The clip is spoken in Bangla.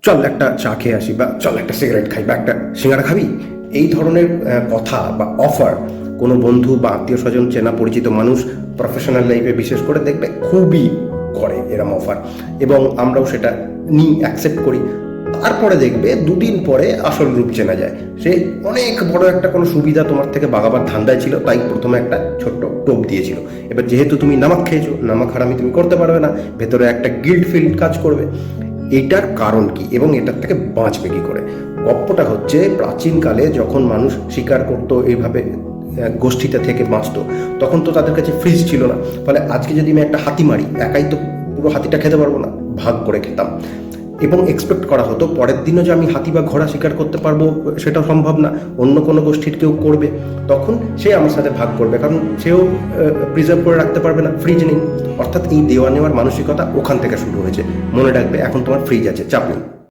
চল একটা চা খেয়ে আসি, বা চল একটা সিগারেট খাই, বা একটা সিঙ্গারা খাবি। এই ধরনের কথা বা অফার কোনো বন্ধু বা আত্মীয় স্বজন, চেনা পরিচিত মানুষ প্রফেশনাল লাইফে বিশেষ করে দেখবে খুবই করে এরম অফার, এবং আমরাও সেটা নিই, অ্যাকসেপ্ট করি। তারপরে দেখবে দুদিন পরে আসল রূপ চেনা যায়। সে অনেক বড় একটা কোনো সুবিধা তোমার থেকে বাগাবার ধান্দায় ছিল, তাই প্রথমে একটা ছোট্ট টোপ দিয়েছিল। এবার যেহেতু তুমি নামাক খেয়েছো, নামাক হারামি তুমি করতে পারবে না, ভেতরে একটা গিল্ট ফিল কাজ করবে। এটার কারণ কি এবং এটার থেকে বাঁচবে কি করে? গল্পটা হচ্ছে, প্রাচীনকালে যখন মানুষ শিকার করতো এইভাবে গোষ্ঠীতে থেকে বাঁচতো, তখন তো তাদের কাছে ফ্রিজ ছিল না। ফলে আজকে যদি আমি একটা হাতি মারি, একাই তো পুরো হাতিটা খেতে পারবো না, ভাগ করে খেতাম। এবং এক্সপেক্ট করা হতো পরের দিনও যে আমি হাতি বা ঘোড়া শিকার করতে পারবো, সেটা সম্ভব না, অন্য কোনো গোষ্ঠীর কেউ করবে, তখন সে আমার সাথে ভাগ করবে, কারণ সেও প্রিজার্ভ করে রাখতে পারবে না, ফ্রিজ নেই। অর্থাৎ এই দেওয়া নেওয়ার মানসিকতা ওখান থেকে শুরু হয়েছে। মনে রাখবে, এখন তোমার ফ্রিজ আছে, চাপ নেই।